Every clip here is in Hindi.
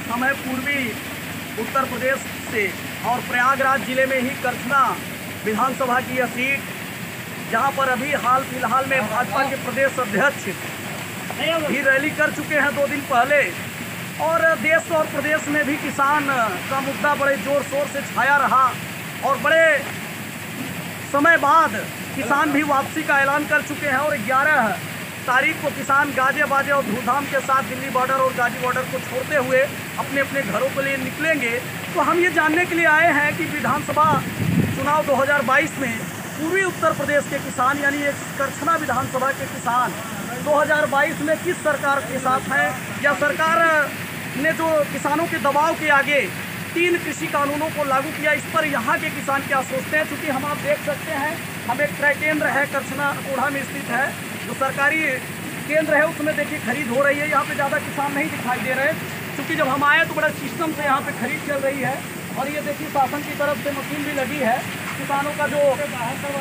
हम हैं पूर्वी उत्तर प्रदेश से और प्रयागराज जिले में ही करछना विधानसभा की यह सीट, जहां पर अभी हाल फिलहाल में भाजपा के प्रदेश अध्यक्ष भी रैली कर चुके हैं 2 दिन पहले। और देश और प्रदेश में भी किसान का मुद्दा बड़े जोर शोर से छाया रहा और बड़े समय बाद किसान भी वापसी का ऐलान कर चुके हैं। और 11 तारीख को किसान गाजे बाजे और धूमधाम के साथ दिल्ली बॉर्डर और गाजी बॉर्डर को छोड़ते हुए अपने अपने घरों के लिए निकलेंगे। तो हम ये जानने के लिए आए हैं कि विधानसभा चुनाव 2022 में पूर्वी उत्तर प्रदेश के किसान यानी एक करछना विधानसभा के किसान 2022 में किस सरकार के साथ हैं, या सरकार ने जो किसानों के दबाव के आगे 3 कृषि कानूनों को लागू किया, इस पर यहाँ के किसान क्या सोचते हैं। चूँकि हम आप देख सकते हैं, हम एक क्रय केंद्र है करछना कोढ़ा में स्थित है, जो सरकारी केंद्र है उसमें देखिए खरीद हो रही है। यहाँ पे ज़्यादा किसान नहीं दिखाई दे रहे, क्योंकि जब हम आए तो बड़ा सिस्टम से यहाँ पे खरीद चल रही है। और ये देखिए शासन की तरफ से मशीन भी लगी है, किसानों का जो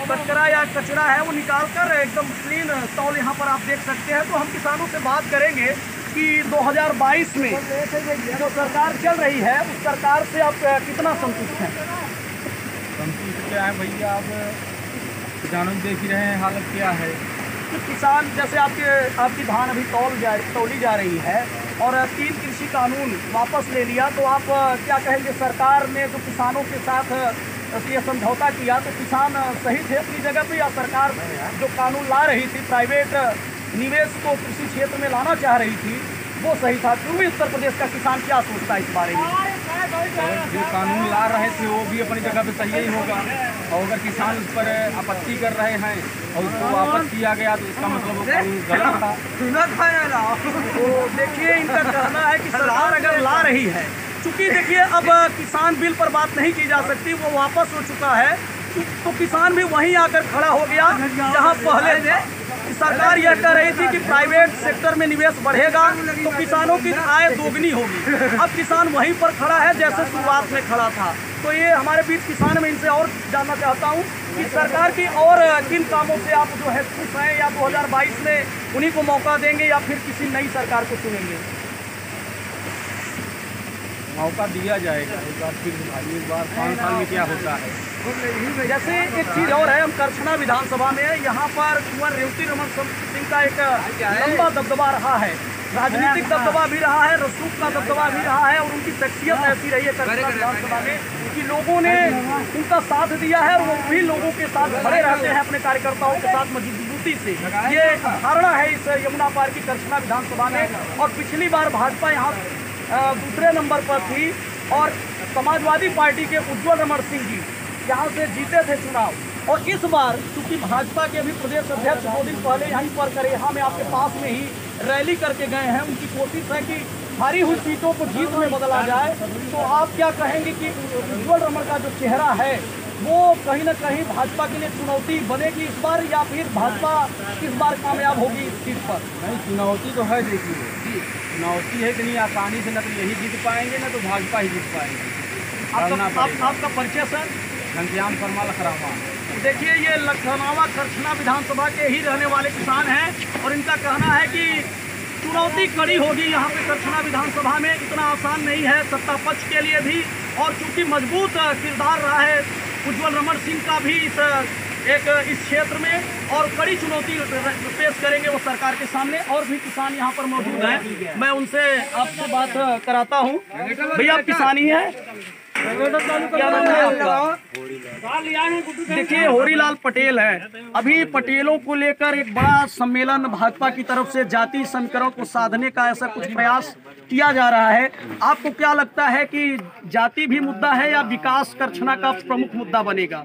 कचरा या कचरा है वो निकाल कर एकदम क्लीन स्टॉल यहाँ पर आप देख सकते हैं। तो हम किसानों से बात करेंगे कि 2022 में जो सरकार चल रही है उस सरकार से आप कितना संतुष्ट हैं। संतुष्ट क्या है भैया, आप किसानों देख ही रहे हैं हालत क्या है। तो किसान जैसे आपकी धान अभी तौली जा रही है और 3 कृषि कानून वापस ले लिया, तो आप क्या कहेंगे, सरकार ने जो किसानों के साथ ये समझौता किया तो किसान सही थे अपनी जगह पे, या सरकार जो कानून ला रही थी प्राइवेट निवेश को कृषि क्षेत्र में लाना चाह रही थी वो सही था। पूर्वी उत्तर प्रदेश का किसान क्या सोचता है इस बारे में। जो कानून ला रहे थे वो भी अपनी जगह पे सही ही होगा, और अगर किसान उस पर आपत्ति कर रहे हैं और उसको वापस किया गया तो इसका मतलब वो कानून गलत था। तो देखिए इनका कहना है कि सरकार अगर ला रही है, चूँकि देखिए अब किसान बिल पर बात नहीं की जा सकती, वो वापस हो चुका है, तो किसान भी वहीं आकर खड़ा हो गया जहां पहले सरकार यह कह रही थी कि प्राइवेट सेक्टर में निवेश बढ़ेगा तो किसानों की आय दोगुनी होगी। अब किसान वहीं पर खड़ा है जैसे शुरुआत में खड़ा था। तो ये हमारे बीच किसान, में इनसे और जानना चाहता हूँ कि सरकार की और किन कामों से आप जो है खुश हैं, या 2022 में उन्हीं को मौका देंगे या फिर किसी नई सरकार को चुनेंगे। मौका दिया जाएगा एक बार, फिर एक बार 5 साल में क्या होता है। जैसे एक चीज़ और है, हम करछना विधानसभा में यहाँ पर कुंवर रेवती रमन सिंह का एक लंबा दबदबा रहा है, राजनीतिक दबदबा भी रहा है, रसूख का दबदबा भी रहा है, और उनकी शख्सियत ऐसी रही है करछना विधानसभा में कि लोगों ने उनका साथ दिया है और वो भी लोगों के साथ खड़े रहते हैं अपने कार्यकर्ताओं के साथ मजबूती से। ये धारणा है इस यमुना पार की करछना विधानसभा में। और पिछली बार भाजपा यहाँ दूसरे नंबर पर थी और समाजवादी पार्टी के उज्जवल रमण सिंह जी यहाँ से जीते थे चुनाव। और इस बार चूंकि भाजपा के अभी प्रदेश अध्यक्ष 2 दिन पहले यहीं पर करेहा में आपके पास में ही रैली करके गए हैं, उनकी कोशिश है कि हारी हुई सीटों को जीत में बदला जाए। तो आप क्या कहेंगे कि उज्जवल रमण का जो चेहरा है वो कहीं ना कहीं भाजपा के लिए चुनौती बनेगी इस बार, या फिर भाजपा इस बार कामयाब होगी इस सीट पर। नहीं, चुनौती तो है, देखिए चुनौती है कि नहीं आसानी से, न तो यही जीत पाएंगे न तो भाजपा ही जीत पाएंगे। आपका परिचय सर? घनश्याम शर्मा लखरावा। देखिए ये लखनवा करछना विधानसभा के ही रहने वाले किसान हैं और इनका कहना है कि चुनौती कड़ी होगी यहाँ पे करछना विधानसभा में, इतना आसान नहीं है सत्ता पक्ष के लिए भी। और चूँकि मजबूत किरदार रहा है उज्जवल रमण सिंह का भी इस क्षेत्र में, और कड़ी चुनौती पेश करेंगे वो सरकार के सामने। और भी किसान यहाँ पर मौजूद हैं, मैं उनसे आपसे बात कराता हूँ। भैया आप किसानी है, क्या नाम है आपका? देखिए होरीलाल पटेल है। अभी पटेलों को लेकर एक बड़ा सम्मेलन भाजपा की तरफ से जाति समीकरण को साधने का ऐसा कुछ प्रयास किया जा रहा है। आपको क्या लगता है कि जाति भी मुद्दा है या विकास करछना का प्रमुख मुद्दा बनेगा?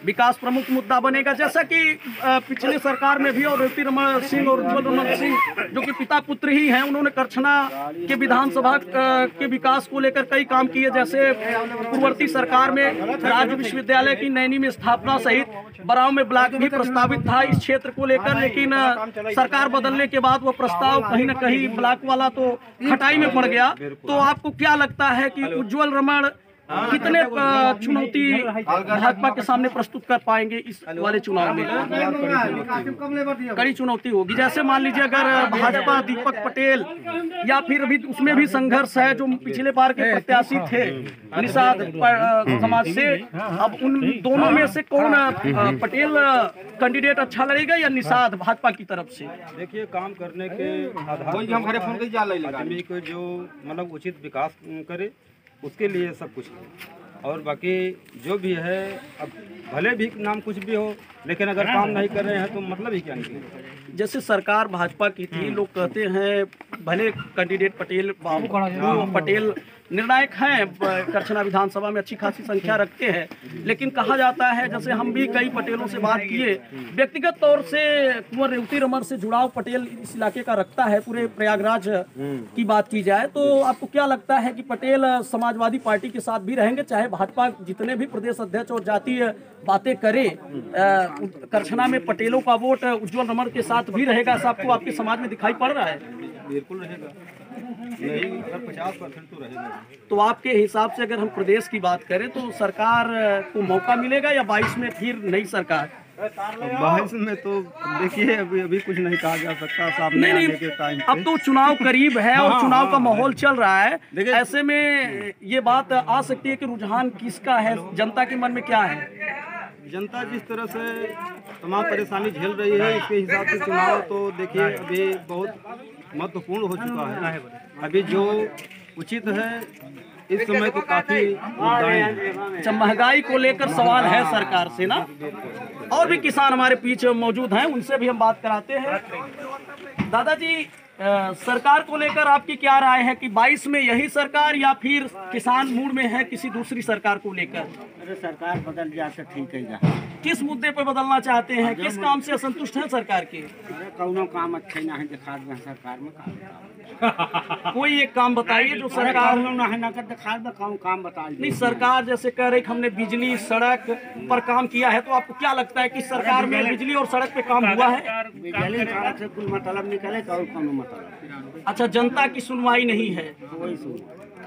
विकास प्रमुख मुद्दा बनेगा, जैसा कि पिछली सरकार में भी और रेवती रमण सिंह और उज्जवल रमण सिंह जो कि पिता पुत्र ही हैं, उन्होंने करछना के विधानसभा के विकास को लेकर कई काम किए। जैसे पूर्ववर्ती सरकार में राज्य विश्वविद्यालय की नैनी में स्थापना सहित बराव में ब्लॉक भी प्रस्तावित था इस क्षेत्र को लेकर, लेकिन सरकार बदलने के बाद वो प्रस्ताव कहीं न कहीं ब्लॉक वाला तो खटाई में पड़ गया। तो आपको क्या लगता है कि उज्जवल रमण कितने चुनौती भाजपा के सामने प्रस्तुत कर पाएंगे इस वाले चुनाव में? कड़ी चुनौती होगी। जैसे मान लीजिए अगर भाजपा दीपक पटेल या फिर अभी उसमें भी संघर्ष है, जो पिछले बार के प्रत्याशी थे निषाद समाज से, अब उन दोनों में से कौन पटेल कैंडिडेट अच्छा लगेगा या निषाद भाजपा की तरफ से? देखिए, काम करने के आधार पर आदमी को जो मतलब उचित विकास करे उसके लिए सब कुछ है, और बाकी जो भी है, अब भले भी नाम कुछ भी हो, लेकिन अगर काम नहीं कर रहे हैं तो मतलब ही क्या निकलेगा। जैसे सरकार भाजपा की थी, लोग कहते हैं भले कैंडिडेट पटेल पटेल निर्णायक हैं, करछना विधानसभा में अच्छी खासी संख्या रखते हैं, लेकिन कहा जाता है, जैसे हम भी कई पटेलों से बात किए, व्यक्तिगत तौर से कुंवर रेवती रमन से जुड़ाव पटेल इस इलाके का रखता है। पूरे प्रयागराज की बात की जाए तो आपको क्या लगता है कि पटेल समाजवादी पार्टी के साथ भी रहेंगे, चाहे भाजपा जितने भी प्रदेश अध्यक्ष और जातीय बातें करे, करछना में पटेलों का वोट उज्जवल रमन के साथ भी रहेगा? ऐसा आपको आपके समाज में दिखाई पड़ रहा है? बिल्कुल रहेगा, नहीं अगर 50% तो रहेगा। तो आपके हिसाब से अगर हम प्रदेश की बात करें तो सरकार को मौका मिलेगा या 22 में फिर नई सरकार? 22 में तो देखिए अभी कुछ नहीं कहा जा सकता, सामने आने के टाइम अब तो चुनाव करीब है और चुनाव का माहौल चल रहा है, ऐसे में ये बात आ सकती है कि रुझान किसका है, जनता के मन में क्या है? जनता जिस तरह से तमाम परेशानी झेल रही है, इसके हिसाब से चुनाव तो देखिए अभी बहुत महत्वपूर्ण हो चुका है। अभी जो उचित है इस समय तो काफी मुद्दाएं हैं। अच्छा, महंगाई को लेकर सवाल है सरकार से ना? और भी किसान हमारे पीछे मौजूद हैं, उनसे भी हम बात कराते हैं। दादाजी, सरकार को लेकर आपकी क्या राय है कि 22 में यही सरकार या फिर किसान मूड में है किसी दूसरी सरकार को लेकर? अरे सरकार बदल जाए ठीक है। किस मुद्दे पे बदलना चाहते हैं, किस काम से असंतुष्ट हैं सरकार के? अरे कौनो काम अच्छे ना है दिखा दे सरकार में कोई एक काम बताइए जो सरकार ना है ना कर दिखा दे, कौन काम बता नहीं। सरकार जैसे कह रही हमने बिजली सड़क पर काम किया है, तो आपको क्या लगता है कि सरकार में बिजली और सड़क पे काम हुआ है? बिजली सड़क से कुछ मतलब निकले और कौन मतलब? अच्छा, जनता की सुनवाई नहीं है, वही सुन,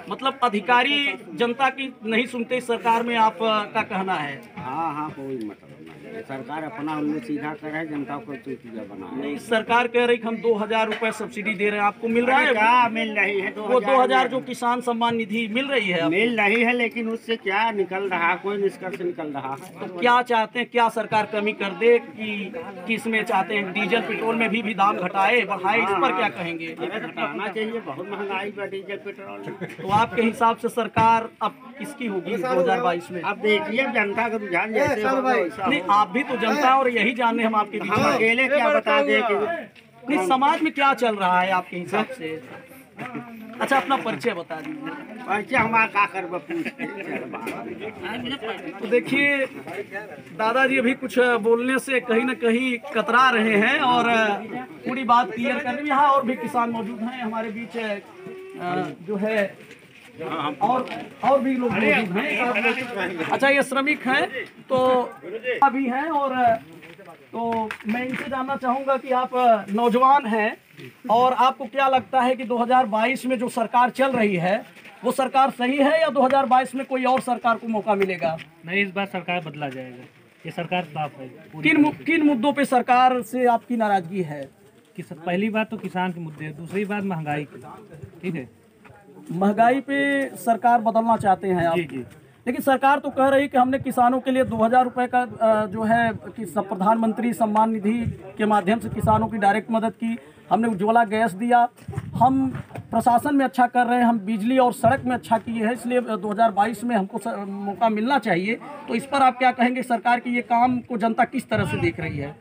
मतलब अधिकारी जनता की नहीं सुनते सरकार में, आपका कहना है? हाँ कोई मतलब नहीं, सरकार अपना उन्हें सीधा करे, जनता को चीजा बना। नहीं, सरकार कह रही हम 2000 रुपए सब्सिडी दे रहे हैं, आपको मिल रहा है? क्या मिल रही है? वो 2000 जो किसान सम्मान निधि मिल रही है? मिल रही है, लेकिन उससे क्या निकल रहा, कोई निष्कर्ष निकल रहा है। तो क्या चाहते हैं, क्या सरकार कमी कर दे कि किसमें चाहते हैं? डीजल पेट्रोल में भी दाम घटाए बढ़ाए, इस पर क्या कहेंगे? घटाना चाहिए, बहुत महंगाई पर डीजल पेट्रोल। तो आपके हिसाब से सरकार अब किसकी होगी 2022 में? अब देखिए जनता का रुझान जैसे नहीं, आप भी तो जनता और यही जानने हम आपके बीच में। अकेले क्या बता दे कि नहीं, समाज में क्या चल रहा है आपके हिसाब से? अच्छा, अपना परिचय बता दीजिए। परिचय हमारा का करब तो देखिए, दादाजी अभी कुछ बोलने से कहीं न कहीं कतरा रहे हैं और पूरी बात क्लियर करने। यहाँ और भी किसान मौजूद हैं हमारे बीच, जो है और भी लोग मौजूद हैं। अच्छा, ये श्रमिक हैं तो अभी हैं, और तो मैं इनसे जानना चाहूँगा कि आप नौजवान हैं और आपको क्या लगता है कि 2022 में जो सरकार चल रही है वो सरकार सही है या 2022 में कोई और सरकार को मौका मिलेगा? नहीं, इस बार सरकार बदला जाएगा, ये सरकार साफ है। किन मुद्दों पे सरकार से आपकी नाराजगी है? पहली बात तो किसान के मुद्दे, दूसरी बात महंगाई की। ठीक है, महंगाई पे सरकार बदलना चाहते हैं आप? जी। लेकिन सरकार तो कह रही कि हमने किसानों के लिए 2000 रुपये का जो है कि प्रधानमंत्री सम्मान निधि के माध्यम से किसानों की डायरेक्ट मदद की, हमने उज्ज्वला गैस दिया, हम प्रशासन में अच्छा कर रहे हैं, हम बिजली और सड़क में अच्छा किए हैं, इसलिए 2022 में हमको मौका मिलना चाहिए। तो इस पर आप क्या कहेंगे, सरकार की ये काम को जनता किस तरह से देख रही है?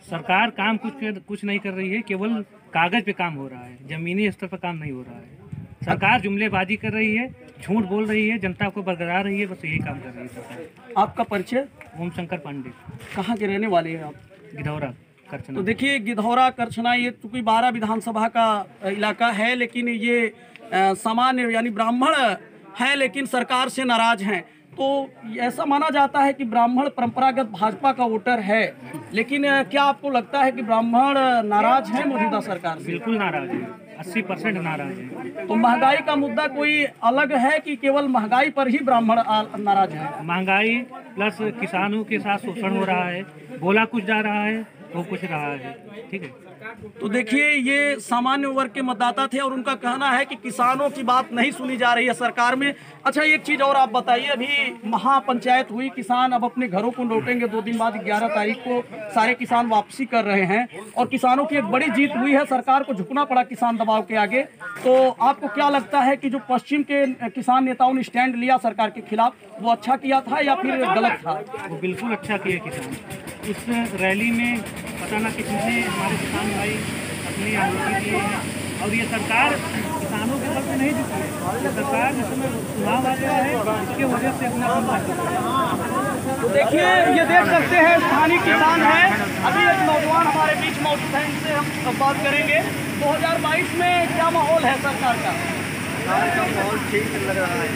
सरकार काम कुछ नहीं कर रही है, केवल कागज पे काम हो रहा है, जमीनी स्तर पर काम नहीं हो रहा है। सरकार जुमलेबाजी कर रही है, झूठ बोल रही है, जनता को बरकरार रही है, बस यही काम कर रही है सरकार। आपका परिचय? ओम शंकर पांडे। कहाँ के रहने वाले हैं आप? गिधौरा करछना। तो देखिए, गिधौरा करछना ये चूँकि 12 विधानसभा का इलाका है, लेकिन ये सामान्य यानी ब्राह्मण है, लेकिन सरकार से नाराज हैं। तो ऐसा माना जाता है कि ब्राह्मण परंपरागत भाजपा का वोटर है, लेकिन क्या आपको लगता है कि ब्राह्मण नाराज है मौजूदा सरकार से? बिल्कुल नाराज है। 80% नाराज है। तो महंगाई का मुद्दा कोई अलग है कि केवल महंगाई पर ही ब्राह्मण नाराज है? महंगाई प्लस किसानों के साथ शोषण हो रहा है, बोला कुछ जा रहा है वो कुछ रहा है। ठीक है, तो देखिए ये सामान्य वर्ग के मतदाता थे और उनका कहना है कि किसानों की बात नहीं सुनी जा रही है सरकार में। अच्छा, एक चीज़ और आप बताइए, अभी महापंचायत हुई, किसान अब अपने घरों को लौटेंगे 2 दिन बाद 11 तारीख को सारे किसान वापसी कर रहे हैं और किसानों की एक बड़ी जीत हुई है, सरकार को झुकना पड़ा किसान दबाव के आगे। तो आपको क्या लगता है कि जो पश्चिम के किसान नेताओं ने स्टैंड लिया सरकार के खिलाफ, वो अच्छा किया था या फिर गलत था? वो बिल्कुल अच्छा किया किसान। इस रैली में पता ना कितने हमारे किसान भाई अपनी आहुति दिए हैं और ये सरकार किसानों के बल पे नहीं झुकी है। सरकार जिस समय चुनाव आ गया है इसके वजह से अपना तो देखिए ये देख सकते हैं स्थानीय किसान हैं। अभी एक नौजवान हमारे बीच मौजूद है, इनसे हम बात करेंगे। 2022 में क्या माहौल है सरकार का? माहौल ठीक लग रहा है।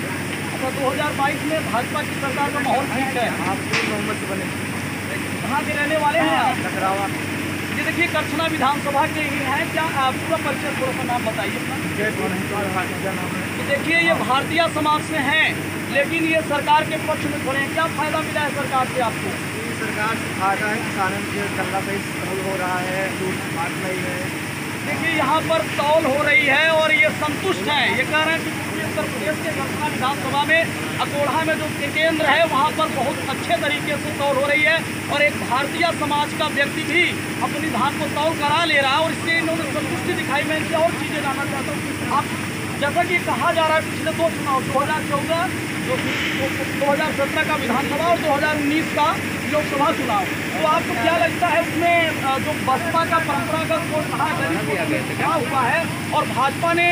अच्छा, 2022 में भाजपा की सरकार का माहौल ठीक है। आप मोहम्मद से बने कहाँ के रहने वाले हैं आप? टकरावा। ये देखिए करछना विधानसभा के ही हैं। क्या आप पूरा परिचय थोड़ा सा नाम बताइए अपना। तो देखिए ये भारतीय समाज से हैं लेकिन ये सरकार के पक्ष में खड़े हैं। क्या फायदा मिला है सरकार से आपको? सरकार से फायदा है, किसानों के गल्ला सही तौल हो रहा है, दूध बात नहीं है। देखिए यहाँ पर तौल हो रही है और ये संतुष्ट हैं। ये कह रहे हैं कि पूरे उत्तर प्रदेश के करछना विधानसभा में अकोढ़ा में जो केंद्र है वहाँ पर बहुत अच्छे तरीके से तौल हो रही है और एक भारतीय समाज का व्यक्ति भी अपनी धान को तौल करा ले रहा है और इससे इन्होंने संतुष्टि दिखाई। मैं इनसे और चीज़ें जानना चाहता हूँ। आप जैसा कि कहा जा रहा है पिछले 2 चुनाव 2014 2017 का विधानसभा और 2019 का लोकसभा चुनाव, तो आपको क्या लगता है उसमें जो बसपा का परंपरागत वोट कहा दलित क्या हुआ है और भाजपा ने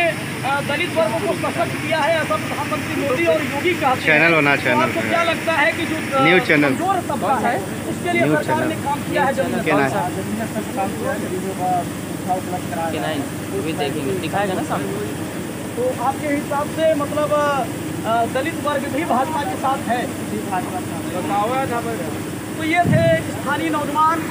दलित वर्गों को सशक्त किया है, ऐसा प्रधानमंत्री मोदी और योगी कहते हैं। चैनल बना तो आपको क्या लगता है कि जो न्यूज़ चैनल कमजोर तबका है उसके लिए सरकार ने काम किया है? दिखाएगा ना सामने। तो आपके हिसाब से मतलब दलित वर्ग भी भाजपा के साथ है? तो ये थे स्थानीय नौजवान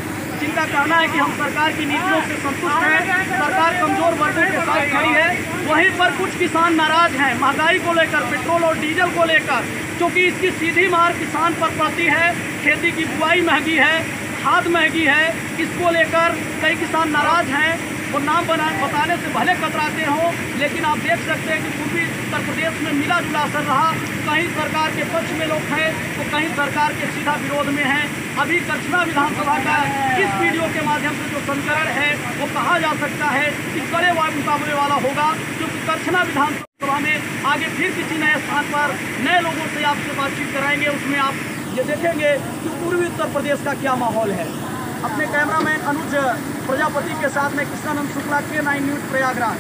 जिनका कहना है कि हम सरकार की नीतियों से संतुष्ट हैं, सरकार कमजोर वर्गों के साथ खड़ी है। वहीं पर कुछ किसान नाराज हैं महंगाई को लेकर, पेट्रोल और डीजल को लेकर, क्योंकि इसकी सीधी मार किसान पर पड़ती है। खेती की बुआई महंगी है, खाद महंगी है, इसको लेकर कई किसान नाराज हैं। वो नाम बताने से भले कतराते हों लेकिन आप देख सकते हैं कि पूर्वी उत्तर प्रदेश में मिला जुला असर रहा। कहीं सरकार के पक्ष में लोग हैं तो कहीं सरकार के सीधा विरोध में हैं। अभी करछना विधानसभा का इस वीडियो के माध्यम से जो संकरण है वो कहा जा सकता है कि कड़े मुकाबले वाला होगा, क्योंकि करछना विधानसभा में आगे फिर किसी नए स्थान पर नए लोगों से आपसे बातचीत कराएंगे। उसमें आप ये देखेंगे कि पूर्वी उत्तर प्रदेश का क्या माहौल है। अपने कैमरामैन अनुज प्रजापति के साथ में कृष्णानंद शुक्ला, K9 न्यूज़ प्रयागराज।